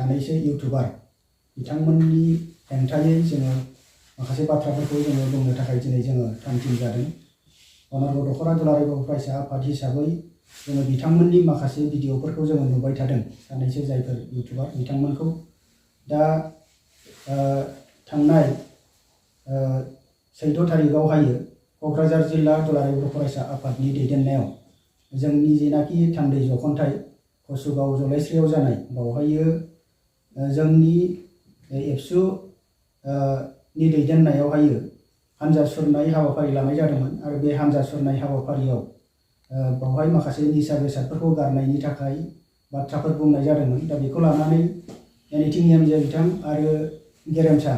सानैसो इउटुबार बिथांमोननि हेंथायै जोङो माखासे बाथ्राफोरखौ जोङो बुंनो थाखाय दिनै जोङो थाम-थिम जादों। अनार्गल दख'रा दुलाराय बर' फरायसा आफाद हिसाबै जोङो बिथांमोननि माखासे भिडिअफोरखौ जोङो नुबाय थादों, सानैसो जायफोर इउटुबार बिथांमोनखौ। दा थांनाय 14 थारिखआवहायो क'क्राझार जिल्ला दुलाराय बर' फरायसा आफादनि दैदेननायाव जोंनि जेनाखि थान्दै जख'न्थाइ कसुगाव जलायस्रियाव जानाय, बावहायो जोंनि एबसु नि दैदेननायावहायो हान्जा सुरनाय हाबाफारि लानाय जादोंमोन आरो बे हान्जा सुरनाय हाबाफारियाव बावहाय माखासे निसा बेसादफोरखौ गारनायनि थाखाय बाथ्राफोर बुंनाय जादोंमोन। दा बेखौ लानानै एनिथिं एमजे बिथां आरो गेरेमसा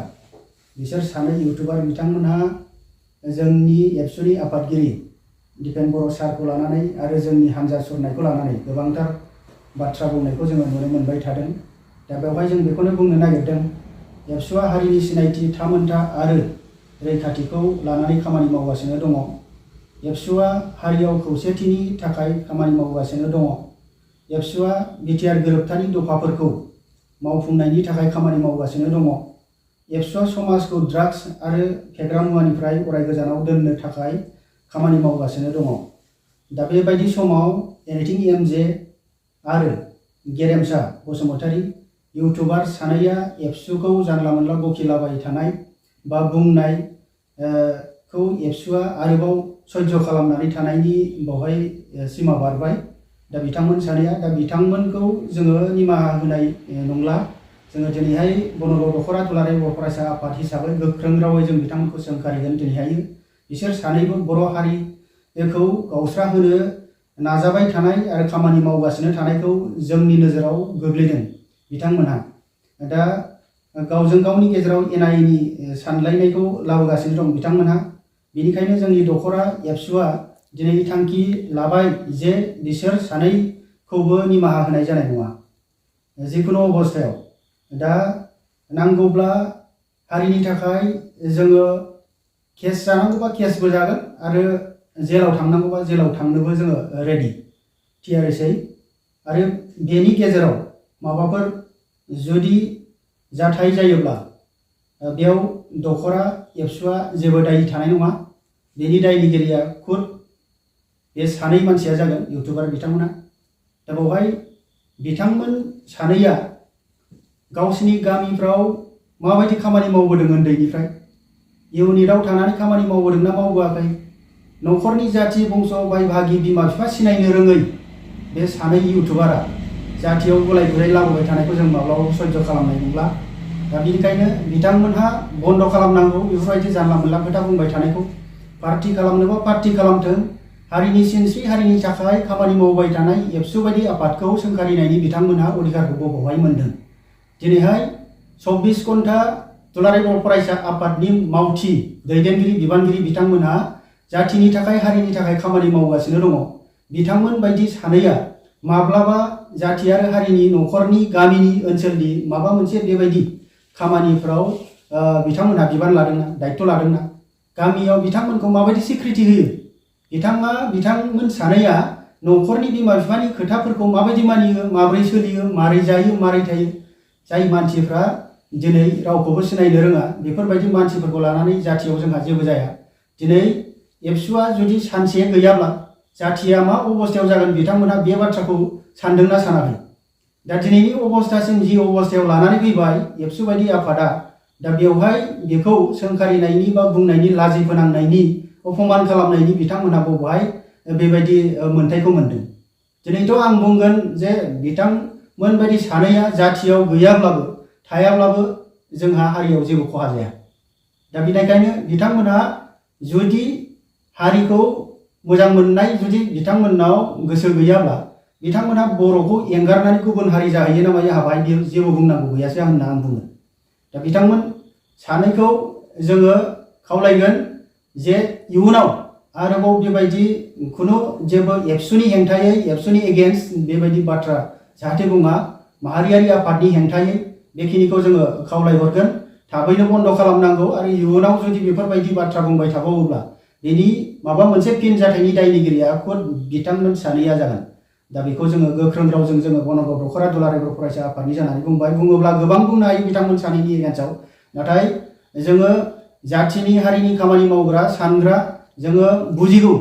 बिसोर सानै इउटुबार बिथांमोनहा जोंनि एबसुनि आफादगिरि दिपेन बर' सारखौ लानानै आरो जोंनि हान्जा सुरनायखौ लानानै गोबांथार बाथ्रा बुंनायखौ जोङो नुनो मोनबाय थादों। दा बेवहाय जों बेखौनो बुंनो नागिरदों, एबसुआ हारिनि सिनायथि, थामोन्था आरो रैखाथिखौ लानानै खामानि मावगासिनो दङ। एबसुआ हारियाव खौसेथिनि थाखाय खामानि मावगासिनो दङ। एबसुआ बिटिआर गोरोबथानि दफाफोरखौ मावफुंनायनि थाखाय खामानि मावगासिनो दङ। एबसुआ समाजखौ ड्राग्स आरो फेग्रा मुवानिफ्राय अराय गोजानाव दोननो थाखाय खामानि मावगासिनो दङ। दा बेबायदि समाव एनिथिं एमजे आरो गेरेमसा बसुमतारी इउटुबार सानैया एबसुखौ जानला मोनला बखिलाबाय थानाय बा बुंनाय खौ एबसुआ आरोबाव सह्य खालामनानै थानायनि बावहाय सिमा बारबाय। दा बिथांमोन सानैया, दा बिथांमोनखौ जोङो निमाहा होनाय नंला। जोङो दिनैहाय अनार्गल दख'रा दुलाराय बर' फरायसा आफाद हिसाबै गोख्रों रावै जों बिथांमोनखौ सोंखारिगोन दिनैहाय। बिसोर सानैबो बर' हारिखौ गावस्राहोनो नाजाबाय थानाय आरो खामानि मावगासिनो थानायखौ जोंनि नोजोराव गोग्लैदों बिथांमोनहा। दा गावजों गावनि गेजेराव एना एनि सानलायनायखौ लाबोगासिनो दं बिथांमोनहा। बेनिखायनो जोंनि दख'रा एबसुआ दिनै थांखि लाबाय जे बिसोर सानैखौबो निमाहा होनाय जानाय नङा जिखुनु अबस्थायाव। दा नांगौब्ला हारिनि थाखाय जोङो केस जानांगौबा केसबो जागोन आरो जेलाव थांनांगौबा जेलाव थांनोबो जोङो रेडि, थियारिसै। आरो बेनि गेजेराव माबाफोर जुदि जाथाय जायोब्ला बेयाव दख'रा एबसुआ जेबो दायि थानाय नङा। बेनि दायनिगिरिया खुद बे सानै मानसिया जागोन, इउटुबार बिथांमोना। दा बेवहाय बिथांमोन सानैया गावसिनि गामिफ्राव माबायदि खामानि मावबोदों उन्दैनिफ्राय, इउनिटआव थानानै खामानि मावबोदों ना मावबोआखै, न'खरनि जाथि बंस' बाय बाहागि बिमा बिफा सिनायनो रोङै बे सानै इउटुबारा जाथियाव गुलाय गुजाय लाबोबाय थानायखौ जों माब्लाबाबो सह्य खालामनाय नंला। दा बेनिखायनो बिथांमोनहा बन्द' खालामनांगौ बेफोरबायदि जानला मोनला खोथा बुंबाय थानायखौ। पार्टि खालामनोबा पार्टि खालामथों। हारिनि सिनस्रि हारिनि थाखाय खामानि मावबाय थानाय एबसु बायदि आफादखौ सोंखारिनायनि बिथांमोनहा अधिकारखौ बबेहाय मोन्दों? दिनैहाय 24 घन्टा दुलाराय बर' फरायसा आफादनि मावथि दैदेनगिरि बिबानगिरि बिथांमोनहा जाथिनि थाखाय हारिनि थाखाय खामानि मावगासिनो दङ। बिथांमोन बायदि सानैया माब्लाबा जाथि आरो हारिनि न'खरनि गामिनि ओनसोलनि माबा मोनसे बेबायदि खामानिफ्राव बिथांमोनहा बिबान लादोंना, दायित्व लादोंना? गामियाव बिथांमोनखौ माबायदि सिक्रिटि होयो? बिथांमोन सानैया न'खरनि बिमा बिफानि खोथाफोरखौ माबायदि मानियो, माबोरै सोलियो, मारै जायो, मारै थायो? जाय मानसिफ्रा दिनै रावखौबो सिनायनो रोङा, बेफोरबायदि मानसिफोरखौ लानानै जाथियाव जोंहा जेबो जाया। दिनै एबसुआ जुदि सानसे गैयाब्ला जाथिया मा अबस्थायाव जागोन बिथांमोनहा बे बाथ्राखौ सानदोंना सानाखै? दा दिनैनि अबस्थासिम जि अबस्थायाव लानानै फैबाय एबसु बायदि आफादा, दा बेवहाय बेखौ सोंखारिनायनि बा बुंनायनि, लाजि फोनांनायनि, अपमान खालामनायनि बिथांमोनहा बबेहाय बेबायदि मोन्थायखौ मोन्दों? दिनैथ' आं बुंगोन जे बिथांमोन बायदि सानैया जाथियाव गैयाब्लाबो थायाब्लाबो जोंहा हारियाव जेबो खहा जाया। दा बेनिखायनो बिथांमोनहा जुदि हारिखौ मोजां मोननाय जुदि बिथांमोननाव गोसो गैयाब्ला बिथांमोनहा बर'खौ एंगारनानै गुबुन हारि जाहैयो ना मायो, हाबाय जेबो बुंनांगौ गैयासै होनना आं बुङो। दा बिथांमोन सानैखौ जोङो खावलायगोन जे इयुनाव आरोबाव बेबायदि खुनु जेबो एबसुनि हेंथायै, एबसुनि एगेन्स्ट बेबायदि बाथ्रा जाहाथे बुङा, माहारियारि आफादनि हेंथायै बेखिनिखौ जोङो खावलायहरगोन। थाबैनो बन्द' खालामनांगौ आरो इयुनाव जुदि बेफोरबायदि बाथ्रा बुंबाय थाबावोब्ला बेनि माबा मोनसे फिन जाथायनि दायनिगिरिया खुद बिथांमोन सानैया जागोन। दा बेखौ जोङो गोख्रों रावजों जोङो गणगब दख'रा दुलाराय बर' फरायसा आफादनि जानानै बुङोब्ला गोबां बुंनो हायो बिथांमोन सानैनि एगेन्स्टआव। नाथाय जोङो जाथिनि हारिनि खामानि मावग्रा सानग्रा जोङो बुजिगौ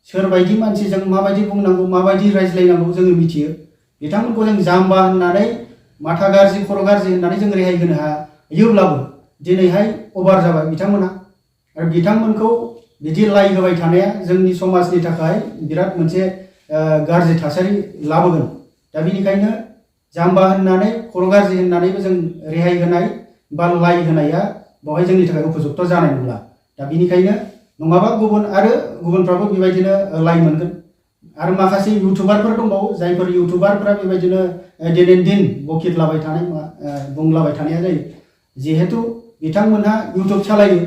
सोरबायदि मानसिजों माबायदि बुंनांगौ माबायदि रायज्लायनांगौ जोङो मिथियो। बिथांमोनखौ जों जाम्बा होननानै माथा गाज्रि खर' गाज्रि होननानै जों रेहाय होनो हायोब्लाबो दिनैहाय अभार जाबाय बिथांमोना। आरो बिथांमोनखौ बिदि लाइ होबाय थानाया जोंनि समाजनि थाखाय बिराद मोनसे गाज्रि थासारि लाबोगोन। दा बेनिखायनो जाम्बा होननानै खर' गाज्रि होननानैबो जों रेहाय होनाय बा लाइ होनाया बेवहाय जोंनि थाखाय उपजुक्त जानाय नंला। दा बेनिखायनो नङाबा गुबुनफ्राबो बेबायदिनो लाइ मोनगोन। आरो माखासे इउटुबारफोर दंबावो जायफोर इउटुबारफ्रा बेबायदिनो दिनैनि दिन बकितलाबाय थानाय बुंलाबाय थानाया जायो। जिहेतु बिथांमोनहा इउटुब सालायो,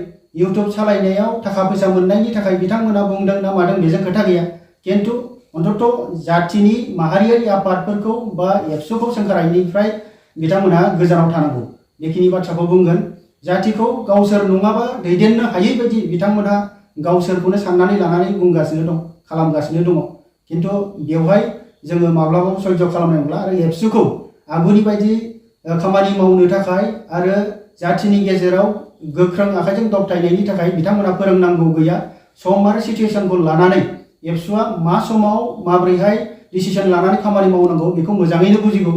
इउटुब सालायनायाव थाखा फैसा मोननायनि थाखाय बिथांमोना बुंदों ना मादों बेजों खोथा गैया। किन्तु अन्तत जाथिनि माहारियारि आफादफोरखौ बा एबसुखौ सोंखारायनिफ्राय बिथांमोनहा गोजानाव थानांगौ बेखिनि बाथ्राखौ बुंगोन। जातिखौ गावसोर नङाबा दैदेननो हायै बायदि बिथांमोनहा गावसोरखौनो साननानै लानानै बुंगासिनो दं, खालामगासिनो दङ। किन्तु बेवहाय जोङो माब्लाबाबो सयज' खालामनाय नंला। आरो एबसुखौ आगुनि बायदि खामानि मावनो थाखाय आरो जातिनि गेजेराव गोख्रों आखाइजों दबथायनायनि थाखाय बिथांमोना फोरोंनांगौ गैया। सम आरो सिचुवेसनखौ लानानै एबसुआ मा समाव माबोरैहाय डिसिसन लानानै खामानि मावनांगौ बेखौ मोजाङैनो बुजिगौ।